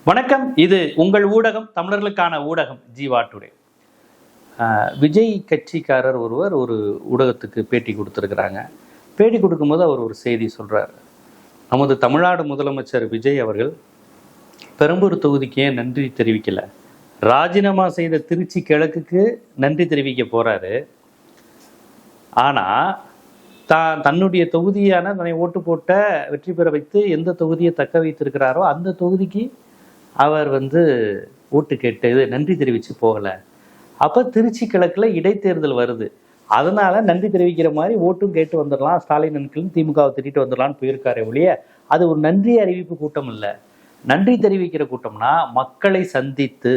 வணக்கம். இது உங்கள் ஊடகம், தமிழர்களுக்கான ஊடகம் ஜீவா டுடே. விஜய் கட்சிக்காரர் ஒருவர் ஒரு ஊடகத்துக்கு பேட்டி கொடுத்துருக்குறாங்க. பேட்டி கொடுக்கும்போது அவர் ஒரு செய்தி சொல்கிறார். நமது தமிழ்நாடு முதலமைச்சர் விஜய் அவர்கள் பெரம்பூர் தொகுதிக்கு ஏன் நன்றி தெரிவிக்கலை, ராஜினாமா செய்த திருச்சி கிழக்குக்கு நன்றி தெரிவிக்க போகிறாரு. ஆனால் தன்னுடைய தொகுதியான தன்னை ஓட்டு போட்ட வெற்றி பெற வைத்து எந்த தொகுதியை தக்க வைத்திருக்கிறாரோ அந்த தொகுதிக்கு அவர் ஓட்டு கேட்டு நன்றி தெரிவித்து போகலை. அப்போ திருச்சி கிழக்கில் இடைத்தேர்தல் வருது, அதனால் நன்றி தெரிவிக்கிற மாதிரி ஓட்டும் கேட்டு வந்துடலாம், ஸ்டாலின் அன்களும் திமுகவை திட்டிட்டு வந்துடலான்னு போயிருக்காரு ஒழிய அது ஒரு நன்றி அறிவிப்பு கூட்டம் இல்லை. நன்றி தெரிவிக்கிற கூட்டம்னா மக்களை சந்தித்து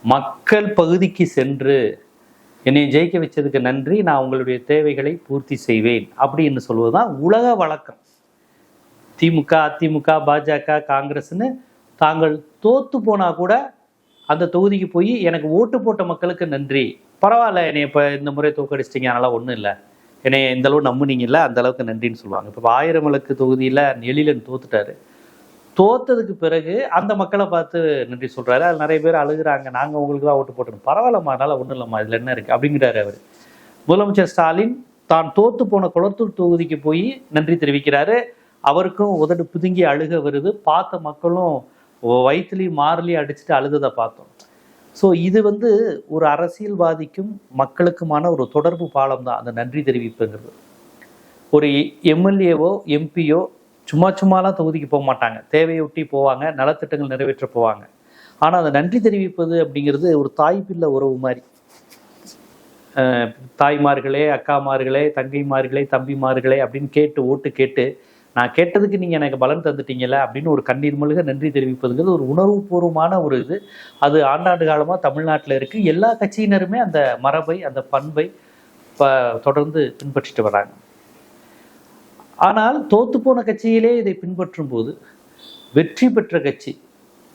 மக்கள் பகுதிக்கு சென்று என்னை ஜெயிக்க வச்சதுக்கு நன்றி, நான் உங்களுடைய தேவைகளை பூர்த்தி செய்வேன் அப்படின்னு சொல்வதுதான் உலக வழக்கம். திமுக, அதிமுக, பாஜக, காங்கிரஸ்ன்னு தாங்கள் தோத்து போனா கூட அந்த தொகுதிக்கு போய் எனக்கு ஓட்டு போட்ட மக்களுக்கு நன்றி, பரவாயில்ல என்னை இப்போ இந்த முறை தோக்கடிச்சிட்டிங்க, அதனால ஒன்றும் இல்லை, என்னை இந்த அளவு நம்புனீங்கல்ல அந்த அளவுக்கு நன்றின்னு சொல்லுவாங்க. இப்போ 1000 விளக்கு தொகுதியில் எழிலன் தோத்துட்டாரு. தோத்ததுக்கு பிறகு அந்த மக்களை பார்த்து நன்றி சொல்கிறாரு. அது நிறைய பேர் அழுகுறாங்க, நாங்கள் உங்களுக்கு தான் ஓட்டு போட்டோம், பரவாயில்லம்மா அதனால ஒன்றும் இல்லைம்மா இதில் என்ன இருக்குது அப்படிங்கிறாரு அவர். முதலமைச்சர் ஸ்டாலின் தான் தோத்து போன குளத்தூர் தொகுதிக்கு போய் நன்றி தெரிவிக்கிறாரு. அவருக்கும் உதடு பிதுங்கி அழுக வருது. பார்த்த மக்களும் வயிற்றுலையும் மாறலையும் அடிச்சுட்டு அழுததை பார்த்தோம். ஸோ இது ஒரு அரசியல்வாதிக்கும் மக்களுக்குமான ஒரு தொடர்பு பாலம் தான் அந்த நன்றி தெரிவிப்புங்கிறது. ஒரு எம்எல்ஏவோ எம்பியோ சும்மாலாம் தொகுதிக்கு போக மாட்டாங்க, தேவையொட்டி போவாங்க, நலத்திட்டங்கள் நிறைவேற்ற போவாங்க. ஆனால் அந்த நன்றி தெரிவிப்பது அப்படிங்கிறது ஒரு தாய் பிள்ளை உறவு மாதிரி. தாய்மார்களே, அக்காமார்களே, தங்கைமார்களே, தம்பிமார்களே அப்படின்னு கேட்டு ஓட்டு கேட்டு நான் கேட்டதுக்கு நீங்கள் எனக்கு பலன் தந்துட்டீங்கல்ல அப்படின்னு ஒரு கண்ணீர் மல்க நன்றி தெரிவிப்பதுங்கிறது ஒரு உணர்வுபூர்வமான ஒரு இது. அது ஆண்டாண்டு காலமாக தமிழ்நாட்டில் இருக்குது. எல்லா கட்சியினருமே அந்த மரபை, அந்த பண்பை தொடர்ந்து பின்பற்றிட்டு வராங்க. ஆனால் தோத்துப்போன கட்சியிலே இதை பின்பற்றும் போது வெற்றி பெற்ற கட்சி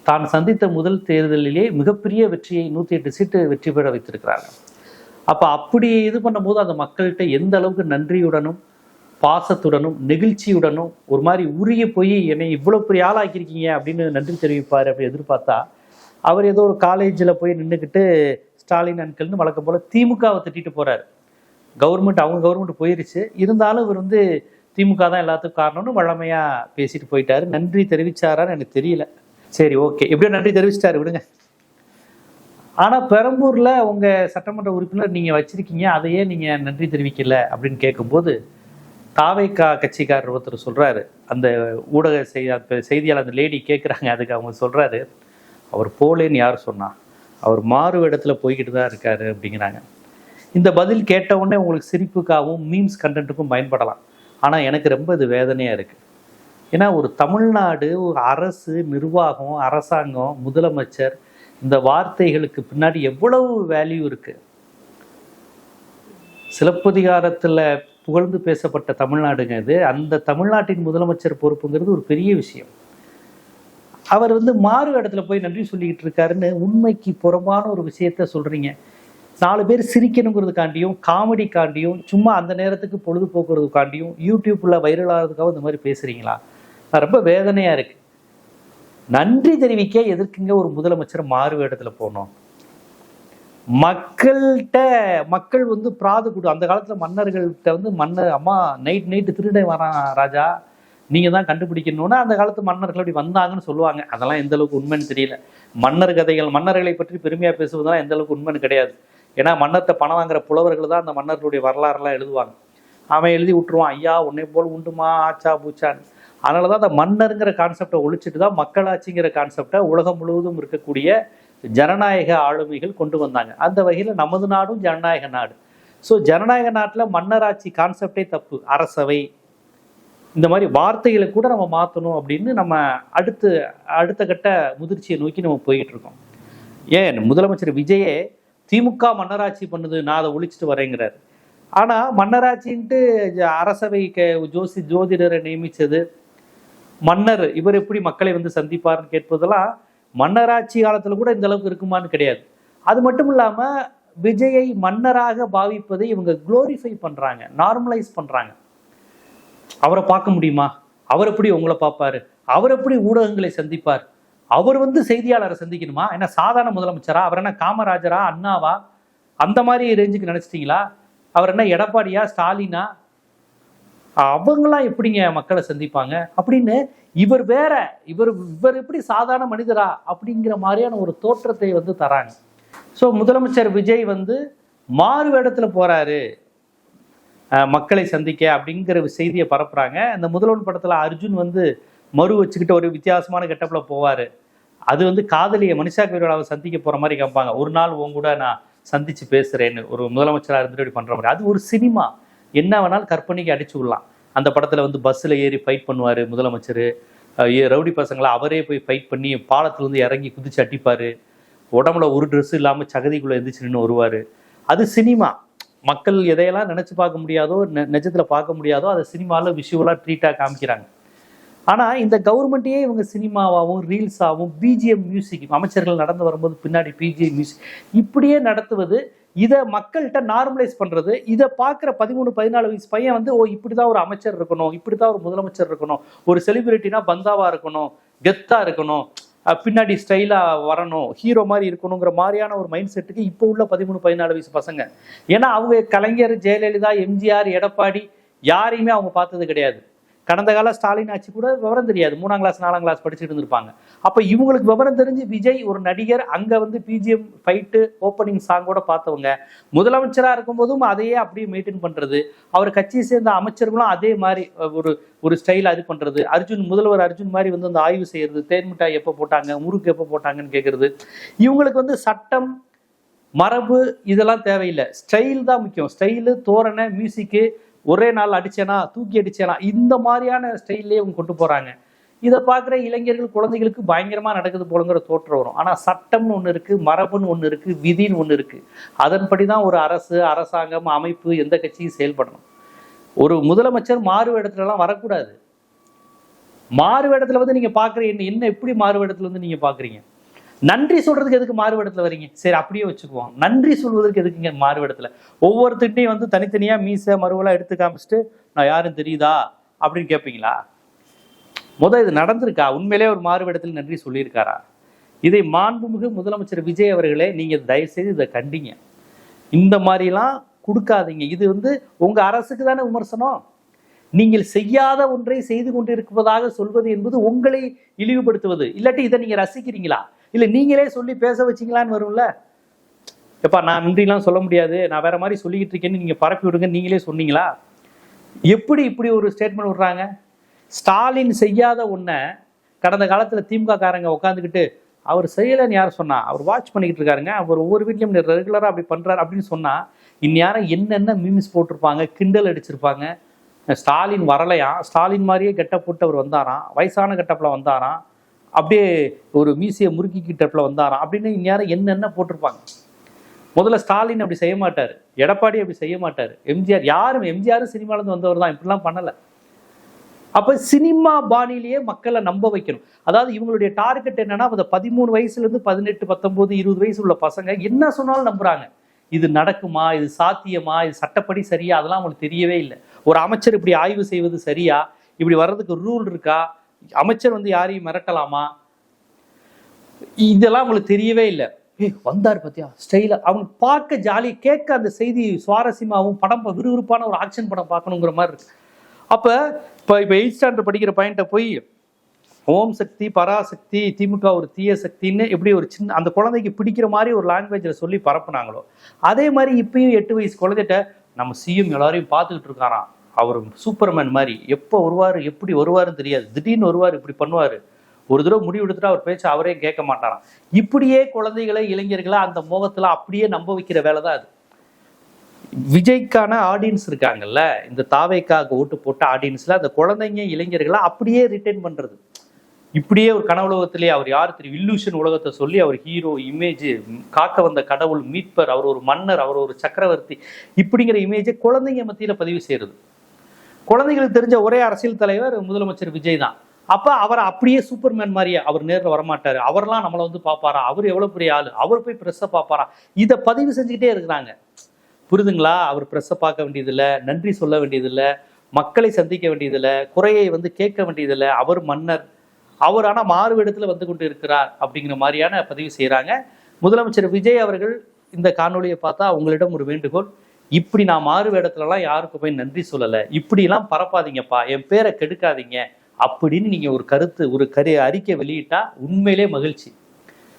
தான் சந்தித்த முதல் தேர்தலிலே மிகப்பெரிய வெற்றியை 108 சீட்டு வெற்றி பெற வைத்திருக்கிறாங்க. அப்போ அப்படி இது பண்ணும்போது அந்த மக்கள்கிட்ட எந்த அளவுக்கு நன்றியுடனும் பாசத்துடனும் நெகிழ்ச்சியுடனும் ஒரு மாதிரி உரிய போய் என்னை இவ்வளோ பெரிய ஆளாக்கியிருக்கீங்க அப்படின்னு நன்றி தெரிவிப்பார் அப்படி எதிர்பார்த்தா, அவர் ஏதோ ஒரு காலேஜில் போய் நின்றுக்கிட்டு ஸ்டாலின் அன்கள்னு வழக்கம் போல் திமுகவை திட்டிட்டு போகிறார். அவங்க கவர்மெண்ட் போயிருச்சு, இருந்தாலும் இவர் திமுக தான் எல்லாத்துக்கும் காரணம்னு வழமையாக பேசிட்டு போயிட்டாரு. நன்றி தெரிவிச்சாரான்னு எனக்கு தெரியல. சரி, ஓகே, எப்படியோ நன்றி தெரிவிச்சிட்டாரு, விடுங்க. ஆனால் பெரம்பூரில் உங்கள் சட்டமன்ற உறுப்பினர் நீங்கள் வச்சிருக்கீங்க, அதையே நீங்கள் நன்றி தெரிவிக்கல அப்படின்னு கேட்கும்போது தாவேகா கட்சிக்காரர் ஒருத்தர் சொல்கிறாரு, அந்த ஊடக செய்தியாளர் அந்த லேடி கேட்குறாங்க, அதுக்கு அவங்க சொல்கிறாரு, அவர் போலேன்னு யார் சொன்னா, அவர் மாறு இடத்துல போய்கிட்டு தான் இருக்காரு அப்படிங்கிறாங்க. இந்த பதில் கேட்ட உடனே உங்களுக்கு சிரிப்புக்காகவும் மீம்ஸ் கண்டென்ட்டுக்கும் பயன்படலாம். ஆனால் எனக்கு ரொம்ப இது வேதனையாக இருக்குது. ஏன்னா ஒரு தமிழ்நாடு, ஒரு அரசு நிர்வாகம், அரசாங்கம், முதலமைச்சர், இந்த வார்த்தைகளுக்கு பின்னாடி எவ்வளவு வேல்யூ இருக்குது. சிலப்பதிகாரத்தில் புகழ்ந்து பேசப்பட்ட தமிழ்நாடுங்க இது. அந்த தமிழ்நாட்டின் முதலமைச்சர் பொறுப்புங்கிறது ஒரு பெரிய விஷயம். அவர் மாறு இடத்துல போய் நன்றி சொல்லிக்கிட்டு இருக்காருன்னு உண்மைக்கு புறம்பான ஒரு விஷயத்த சொல்கிறீங்க. 4 பேர் சிரிக்கணுங்கிறதுக்காண்டியும், காமெடிக்காண்டியும், சும்மா அந்த நேரத்துக்கு பொழுதுபோக்குறதுக்காண்டியும், யூடியூப்பில் வைரல் ஆகிறதுக்காக இந்த மாதிரி பேசுகிறீங்களா? ரொம்ப வேதனையாக இருக்குது. நன்றி தெரிவிக்க எதற்குங்க ஒரு முதலமைச்சர் மாறு இடத்துல போகணும்? மக்கள் பிராது கூடும். அந்த காலத்தில் மன்னர்கள்ட்ட மன்னர் அம்மா நைட்டு திருட வரான் ராஜா, நீங்கள் தான் கண்டுபிடிக்கணும்னா அந்த காலத்து மன்னர்கள் அப்படி வந்தாங்கன்னு சொல்லுவாங்க. அதெல்லாம் எந்த அளவுக்கு உண்மைன்னு தெரியல. மன்னர்களை பற்றி பெருமையாக பேசுவதெல்லாம் எந்த அளவுக்கு உண்மைன்னு கிடையாது. ஏன்னா மன்னர்கிட்ட பணம் வாங்குற புலவர்கள் தான் அந்த மன்னர்களுடைய வரலாறுலாம் எழுதுவாங்க. அவன் எழுதி விட்டுருவான், ஐயா உன்னை போல் உண்டுமா ஆச்சா பூச்சான்னு. அதனால தான் அந்த மன்னருங்கிற கான்செப்டை ஒழிச்சிட்டு தான் மக்களாட்சிங்கிற கான்செப்டை உலகம் முழுவதும் இருக்கக்கூடிய ஜனநாயக ஆளுமைகள் கொண்டு வந்தாங்க. அந்த வகையில் நமது நாடும் ஜனநாயக நாடு. ஸோ ஜனநாயக நாட்டில் மன்னராட்சி கான்செப்டே தப்பு. அரசவை இந்த மாதிரி வார்த்தைகளை கூட நம்ம மாற்றணும் அப்படின்னு நம்ம அடுத்த கட்ட முதிர்ச்சியை நோக்கி நம்ம போயிட்டு இருக்கோம். ஏன் முதலமைச்சர் விஜயே திமுக மன்னராட்சி பண்ணுது, நான் அதை ஒழிச்சிட்டு வரேங்கிறார். ஆனால் மன்னராட்சின்ட்டு அரசவை ஜோதிடரை நியமித்தது, மன்னர் இவர் எப்படி மக்களை சந்திப்பார்னு கேட்பதெல்லாம் மன்னராட்சி காலத்தில் கூட இந்த அளவுக்கு இருக்குமான்னு கிடையாது. அது மட்டும் இல்லாமல் விஜயை மன்னராக பாவிப்பதை இவங்க குளோரிஃபை பண்ணுறாங்க, நார்மலைஸ் பண்ணுறாங்க. அவரை பார்க்க முடியுமா? அவர் எப்படி உங்களை பார்ப்பாரு? அவர் எப்படி ஊடகங்களை சந்திப்பார்? அவர் வந்து செய்தியாளரை சந்திக்கணுமா? என்ன சாதாரண முதலமைச்சரா? அவர் என்ன காமராஜரா, அண்ணாவா, அந்த மாதிரி ரேஞ்சுக்கு நினைச்சிட்டீங்களா? அவர் என்ன எடப்பாடியா, ஸ்டாலினா? அவங்களாம் எப்படிங்க மக்களை சந்திப்பாங்க அப்படின்னு இவர் வேற, இவர் எப்படி சாதாரண மனிதரா அப்படிங்கிற மாதிரியான ஒரு தோற்றத்தை வந்து தராங்க. ஸோ முதலமைச்சர் விஜய் வந்து மாறு வேடத்துல போறாரு மக்களை சந்திக்க அப்படிங்கிற செய்தியை பரப்புறாங்க. இந்த முதல்வன் படத்துல அர்ஜுன் வந்து மறு வச்சுக்கிட்டு ஒரு வித்தியாசமான கெட்டப்ல போவாரு. அது வந்து காதலியை மனிஷா கொய்ராலாவை சந்திக்க போற மாதிரி காமிப்பாங்க. ஒரு நாள் உன் கூட நான் சந்திச்சு பேசுறேன்னு ஒரு முதலமைச்சராக இருந்துட்டு பண்ற மாதிரி. அது ஒரு சினிமா, என்ன வேணாலும் கற்பனைக்கு அடிச்சு விடலாம். அந்த படத்துல வந்து பஸ்ஸில் ஏறி ஃபைட் பண்ணுவார் முதலமைச்சர். ரவுடி பசங்களை அவரே போய் ஃபைட் பண்ணி பாலத்துலேருந்து இறங்கி குதிச்சு அடிப்பார். உடம்புல ஒரு ட்ரெஸ் இல்லாமல் சகதிக்குள்ளே எந்திரிச்சு நின்று வருவார். அது சினிமா. மக்கள் எதையெல்லாம் நினச்சி பார்க்க முடியாதோ, நிஜத்தில் பார்க்க முடியாதோ அதை சினிமாவில் விஷுவலாக ட்ரீட்டாக காமிக்கிறாங்க. ஆனால் இந்த கவர்மெண்ட்டையே இவங்க சினிமாவாகவும் ரீல்ஸாகவும் பிஜிஎம் மியூசிக், அமைச்சர்கள் நடந்து வரும்போது பின்னாடி பிஜிஎம் மியூசிக் இப்படியே நடத்துவது, இதை மக்கள்கிட்ட நார்மலைஸ் பண்ணுறது. இதை பார்க்குற 13-14 வயசு பையன் வந்து இப்படி தான் ஒரு அமைச்சர் இருக்கணும், இப்படி தான் ஒரு முதலமைச்சர் இருக்கணும், ஒரு செலிபிரிட்டினா பந்தாவாக இருக்கணும், கெத்தாக இருக்கணும், பின்னாடி ஸ்டைலாக வரணும், ஹீரோ மாதிரி இருக்கணுங்கிற மாதிரியான ஒரு மைண்ட் செட்டுக்கு இப்போ உள்ள 13-14 வயசு பசங்க. ஏன்னா அவங்க கலைஞர், ஜெயலலிதா, எம்ஜிஆர், எடப்பாடி யாரையுமே அவங்க பார்த்தது கிடையாது. கடந்த கால ஸ்டாலின் ஆட்சி கூட விவரம் தெரியாது, 3ஆம் கிளாஸ் 4ஆம் கிளாஸ் படிச்சுட்டு இருந்திருப்பாங்க. அப்போ இவங்களுக்கு விவரம் தெரிஞ்சு விஜய் ஒரு நடிகர், அங்கே வந்து பிஜிஎம் ஃபைட்டு ஓப்பனிங் சாங்கோட பார்த்தவங்க, முதலமைச்சராக இருக்கும்போதும் அதையே அப்படியே மெயின்டைன் பண்ணுறது, அவர் கட்சியை சேர்ந்த அமைச்சர்களும் அதே மாதிரி ஒரு ஸ்டைல் அது பண்ணுறது. முதல்வர் அர்ஜுன் மாதிரி வந்து அந்த ஆய்வு செய்யறது, தேன்மிட்டாய் எப்போ போட்டாங்க, முறுக்கு எப்போ போட்டாங்கன்னு கேட்குறது. இவங்களுக்கு வந்து சட்டம், மரபு இதெல்லாம் தேவையில்லை, ஸ்டைல் தான் முக்கியம். ஸ்டைலு, தோரணை, மியூசிக்கு, ஒரே நாள் அடிச்சேனா, தூக்கி அடிச்சேனா, இந்த மாதிரியான ஸ்டைல்லே அவங்க கொண்டு போறாங்க. இதை பார்க்குற இளைஞர்கள், குழந்தைகளுக்கு பயங்கரமா நடக்குது போலங்கிற தோற்றம் வரும். ஆனா சட்டம்னு ஒண்ணு இருக்கு, மரபுன்னு ஒண்ணு இருக்கு, விதின்னு ஒண்ணு இருக்கு. அதன்படிதான் ஒரு அரசு, அரசாங்கம், அமைப்பு, எந்த கட்சியும் செயல்படணும். ஒரு முதலமைச்சர் மாறு வேடத்துல எல்லாம் வரக்கூடாது. மாறு வேடத்துல வந்து நீங்க பாக்குறீங்க, என்ன எப்படி மாறு வேடத்துல வந்து நீங்க பாக்குறீங்க? நன்றி சொல்றதுக்கு எதுக்கு மாறுவேடத்துல வரீங்க? சரி, அப்படியே வச்சுக்குவோம். நன்றி சொல்வதற்கு எதுக்குங்க மாறுவேடத்துல? ஒவ்வொருத்திட்டையும் வந்து தனித்தனியா மீசை மறுவெல்லாம் எடுத்து காமிச்சிட்டு நான் யாரும் தெரியுதா அப்படின்னு கேட்பீங்களா? இது நடந்திருக்கா? உண்மையிலே ஒரு மாறுவேடத்தில் நன்றி சொல்லியிருக்காரா? இதை மாண்புமிகு முதலமைச்சர் விஜய் அவர்களே, நீங்க தயவு செய்து இதை கண்டிங்க. இந்த மாதிரிலாம் கொடுக்காதீங்க. இது வந்து உங்க அரசுக்கு தானே விமர்சனம். நீங்கள் செய்யாத ஒன்றை செய்து கொண்டிருப்பதாக சொல்வது என்பது உங்களை இழிவுபடுத்துவது. இல்லாட்டி இதை நீங்க ரசிக்கிறீங்களா? இல்லை நீங்களே சொல்லி பேச வச்சிங்களான்னு வரும்ல. எப்பா நான் நன்றிலாம் சொல்ல முடியாது, நான் வேற மாதிரி சொல்லிக்கிட்டு இருக்கேன்னு நீங்க பரப்பி விடுங்க, நீங்களே சொன்னீங்களா? எப்படி இப்படி ஒரு ஸ்டேட்மெண்ட் விடுறாங்க? ஸ்டாலின் செய்யாத ஒன்றை கடந்த காலத்தில் திமுக காரங்க உட்காந்துக்கிட்டு அவர் செய்யலைன்னு யார் சொன்னா? அவர் வாட்ச் பண்ணிக்கிட்டு இருக்காருங்க, அவர் ஒவ்வொரு வீட்லையும் ரெகுலராக அப்படி பண்றாரு அப்படின்னு சொன்னா இந்நேரம் என்னென்ன மீம்ஸ் போட்டிருப்பாங்க, கிண்டல் அடிச்சிருப்பாங்க. ஸ்டாலின் வரலையா, ஸ்டாலின் மாதிரியே கெட்டப் போட்டு அவர் வந்தாராம், வயசான கெட்டப்பில் வந்தாராம், அப்படியே ஒரு மீசியை முறுக்கிக்கிட்டப்பில் வந்தாராம் அப்படின்னு இந்நேரம் என்னென்ன போட்டிருப்பாங்க. முதல்ல ஸ்டாலின் அப்படி செய்ய மாட்டார், எடப்பாடி அப்படி செய்ய மாட்டார், எம்ஜிஆரும் சினிமாலேருந்து வந்தவர் தான், இப்படிலாம் பண்ணலை. அப்போ சினிமா பாணியிலேயே மக்களை நம்ப வைக்கணும். அதாவது இவங்களுடைய டார்கெட் என்னன்னா, 13 வயசுலேருந்து 18, 19, 20 வயசு உள்ள பசங்க என்ன சொன்னாலும் நம்புறாங்க. இது நடக்குமா, இது சாத்தியமா, இது சட்டப்படி சரியா, அதெல்லாம் அவங்களுக்கு தெரியவே இல்லை. ஒரு அமைச்சர் இப்படி ஆய்வு செய்வது சரியா, இப்படி வர்றதுக்கு ரூல் இருக்கா, அமைச்சர் வந்து யாரையும் மிரட்டலாமா, இதெல்லாம் அவங்களுக்கு தெரியவே இல்லை. வந்தார் பத்தியா ஸ்டைலா, அவங்க பார்க்க ஜாலி, கேட்க அந்த செய்தி சுவாரஸ்யமாகவும், படம் விறுவிறுப்பான ஒரு ஆக்ஷன் படம் பார்க்கணுங்கிற மாதிரி இருக்கு. அப்போ இப்போ 8th ஸ்டாண்டர்ட் படிக்கிற பையன்கிட்ட போய் ஓம் சக்தி, பராசக்தி, திமுக ஒரு தீய சக்தின்னு எப்படி ஒரு சின்ன அந்த குழந்தைக்கு பிடிக்கிற மாதிரி ஒரு லாங்குவேஜில் சொல்லி பரப்புனாங்களோ, அதே மாதிரி இப்பயும் 8 வயசு குழந்தைகிட்ட நம்ம சிஎம் எல்லாரையும் பார்த்துக்கிட்டு இருக்காராம், அவர் சூப்பர்மேன் மாதிரி, எப்போ வருவார் எப்படி வருவாருன்னு தெரியாது, திடீர்னு வருவார், இப்படி பண்ணுவார், ஒரு தடவை முடிவு எடுத்துட்டு அவர் பேச்சு அவரே கேட்க மாட்டாராம். இப்படியே குழந்தைகளை, இளைஞர்களை அந்த மோகத்தில் அப்படியே நம்ப வைக்கிற வேலை தான் அது. விஜய்க்கான ஆடியன்ஸ் இருக்காங்கல்ல, இந்த தாவேக்காக ஓட்டு போட்ட ஆடியன்ஸ்ல அந்த குழந்தைங்க, இளைஞர்களை அப்படியே ரிட்டைன் பண்றது. இப்படியே ஒரு கனவுலகத்திலே அவர் யார் தெரியும், இல்லூஷன் உலகத்தை சொல்லி அவர் ஹீரோ இமேஜ், காக்க வந்த கடவுள், மீட்பர், அவர் ஒரு மன்னர், அவர் ஒரு சக்கரவர்த்தி, இப்படிங்கிற இமேஜை குழந்தைங்க மத்தியில் பதிவு செய்யறது. குழந்தைங்களுக்கு தெரிஞ்ச ஒரே அரசியல் தலைவர் முதலமைச்சர் விஜய் தான். அப்ப அவர் அப்படியே சூப்பர்மேன் மாதிரியே, அவர் நேரில் வரமாட்டாரு, அவர்லாம் நம்மளை வந்து பார்ப்பாரா, அவர் எவ்வளவு பெரிய ஆளு, அவர் போய் ப்ரெஸ்ஸை பார்ப்பாரா, இதை பதிவு செஞ்சுக்கிட்டே இருக்கிறாங்க. புரிதுங்களா? அவர் ப்ரெஸ்ஸை பார்க்க வேண்டியதில்லை, நன்றி சொல்ல வேண்டியதில்லை, மக்களை சந்திக்க வேண்டியதில்லை, குறையை வந்து கேட்க வேண்டியதில்லை, அவர் மன்னர், அவர் ஆனால் மாறுவேடத்தில் வந்து கொண்டு இருக்கிறார் அப்படிங்கிற மாதிரியான பதிவு செய்கிறாங்க. முதலமைச்சர் விஜய் அவர்கள் இந்த காணொலியை பார்த்தா உங்களிடம் ஒரு வேண்டுகோள், இப்படி நான் மாறு வேடத்துலலாம் யாருக்கும் போய் நன்றி சொல்லலை, இப்படிலாம் பரப்பாதீங்கப்பா, என் பேரை கெடுக்காதீங்க அப்படின்னு நீங்கள் ஒரு அறிக்கை வெளியிட்டா உண்மையிலே மகிழ்ச்சி.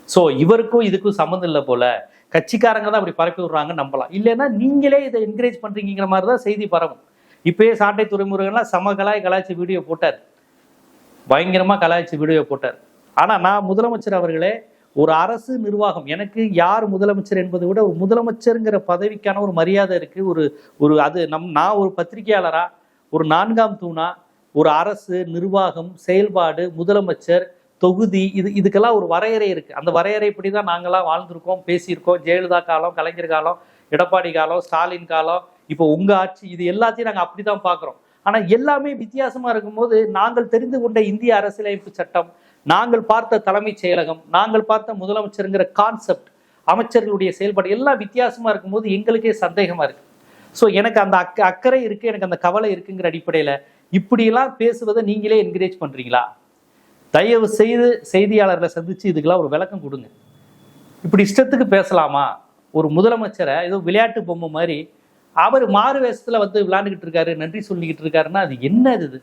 ஸோ இவருக்கும் இதுக்கும் சம்மந்தம் இல்லை போல, கட்சிக்காரங்க தான் அப்படி பரப்பி விடுறாங்க நம்பலாம். இல்லைன்னா நீங்களே இதை என்கரேஜ் பண்ணுறீங்கிற மாதிரி தான் செய்தி பரவும். இப்பயே சாட்டை துறைமுருகன்லாம் கலாய்ச்சி வீடியோ போட்டார், பயங்கரமாக கலாய்ச்சி வீடியோ போட்டார். ஆனால் நான் முதலமைச்சர் அவர்களே, ஒரு அரசு நிர்வாகம், எனக்கு யார் முதலமைச்சர் என்பதை விட ஒரு முதலமைச்சருங்கிற பதவிக்கான ஒரு மரியாதை இருக்கு. நான் ஒரு பத்திரிகையாளரா, ஒரு 4ஆம் தூணா, ஒரு அரசு நிர்வாகம், செயல்பாடு, முதலமைச்சர், தொகுதி, இதுக்கெல்லாம் ஒரு வரையறை இருக்கு. அந்த வரையறைப்படி தான் நாங்களாம் வாழ்ந்திருக்கோம், பேசியிருக்கோம். ஜெயலலிதா காலம், கலைஞர் காலம், எடப்பாடி காலம், ஸ்டாலின் காலம், இப்போ உங்க ஆட்சி, இது எல்லாத்தையும் நாங்கள் அப்படிதான் பார்க்குறோம். ஆனால் எல்லாமே வித்தியாசமா இருக்கும்போது, நாங்கள் தெரிந்து கொண்ட இந்திய அரசியலமைப்பு சட்டம், நாங்கள் பார்த்த தலைமைச் செயலகம், நாங்கள் பார்த்த முதலமைச்சருங்கிற கான்செப்ட், அமைச்சர்களுடைய செயல்பாடு எல்லாம் வித்தியாசமா இருக்கும்போது எங்களுக்கே சந்தேகமா இருக்கு. ஸோ எனக்கு அந்த அக்கறை இருக்கு, எனக்கு அந்த கவலை இருக்குங்கிற அடிப்படையில் இப்படியெல்லாம் பேசுவதை நீங்களே என்கரேஜ் பண்றீங்களா? தயவு செய்து செய்தியாளர்களை சந்திச்சு இதுக்கெல்லாம் ஒரு விளக்கம் கொடுங்க. இப்படி இஷ்டத்துக்கு பேசலாமா? ஒரு முதலமைச்சரை ஏதோ விளையாட்டு பொம்மை மாதிரி அவர் மாறு வேஷத்துல வந்து விளையாண்டுக்கிட்டு இருக்காரு, நன்றி சொல்லிக்கிட்டு இருக்காருன்னா அது என்ன இது?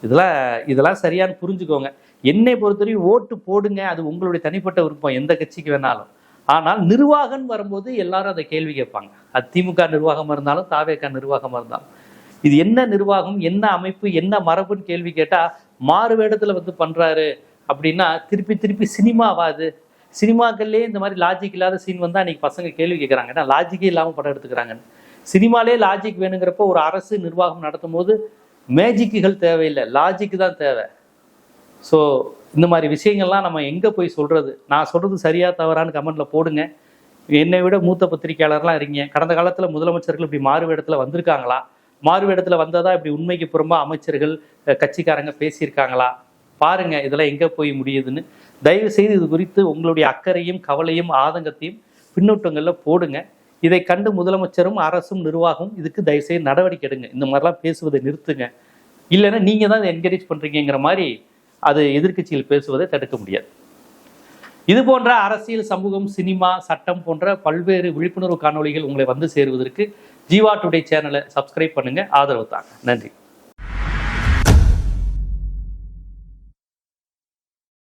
இதெல்லாம் சரியானு புரிஞ்சுக்கோங்க. என்னை பொறுத்தவரைக்கும் ஓட்டு போடுங்க, அது உங்களுடைய தனிப்பட்ட விருப்பம், எந்த கட்சிக்கு வேணாலும். ஆனால் நிர்வாகம் வரும்போது எல்லாரும் அதை கேள்வி கேட்பாங்க. அது திமுக நிர்வாகமாக இருந்தாலும் தாவேக நிர்வாகமாக இருந்தாலும், இது என்ன நிர்வாகம், என்ன அமைப்பு, என்ன மரபுன்னு கேள்வி கேட்டா மாறு வேடத்துல வந்து பண்றாரு அப்படின்னா திருப்பி சினிமாவாது. சினிமாக்கள்லேயே இந்த மாதிரி லாஜிக் இல்லாத சீன் வந்தா அன்னைக்கு பசங்க கேள்வி கேட்குறாங்க, ஏன்னா லாஜிக்கே இல்லாமல் படம் எடுத்துக்கிறாங்கன்னு. சினிமாலே லாஜிக் வேணுங்கிறப்போ ஒரு அரசு நிர்வாகம் நடத்தும் போது மேஜிக்குகள் தேவையில்லை, லாஜிக்கு தான் தேவை. ஸோ இந்த மாதிரி விஷயங்கள்லாம் நம்ம எங்கே போய் சொல்கிறது? நான் சொல்கிறது சரியா தவறான்னு கமெண்ட்டில் போடுங்க. என்னை விட மூத்த பத்திரிகையாளர்லாம் இருக்கீங்க. கடந்த காலத்தில் முதலமைச்சர்கள் இப்படி மாறு வேடத்தில் வந்திருக்காங்களா? மாறு வேடத்தில் வந்ததா இப்படி உண்மைக்கு புறம்பா அமைச்சர்கள் கட்சிக்காரங்க பேசியிருக்காங்களா? பாருங்க இதெல்லாம் எங்கே போய் முடியுதுன்னு. தயவு செய்து இது குறித்து உங்களுடைய அக்கறையும் கவலையும் ஆதங்கத்தையும் பின்னூட்டங்களில் போடுங்க. இதை கண்டு முதலமைச்சரும் அரசும் நிர்வாகமும் இதுக்கு தயவுசெய்து நடவடிக்கை எடுங்க. இந்த மாதிரிலாம் பேசுவதை நிறுத்துங்க. இல்லைன்னா நீங்கள் தான் இதை என்கரேஜ் பண்ணுறீங்கிற மாதிரி அது எதிர்க்கட்சியில் பேசுவதை தடுக்க முடியாது. இது போன்ற அரசியல், சமூகம், சினிமா, சட்டம் போன்ற பல்வேறு விழிப்புணர்வு காணொளிகள் உங்களை வந்து சேருவதற்கு ஜீவா டுடே சேனலை சப்ஸ்கிரைப் பண்ணுங்க, ஆதரவு தாங்க. நன்றி.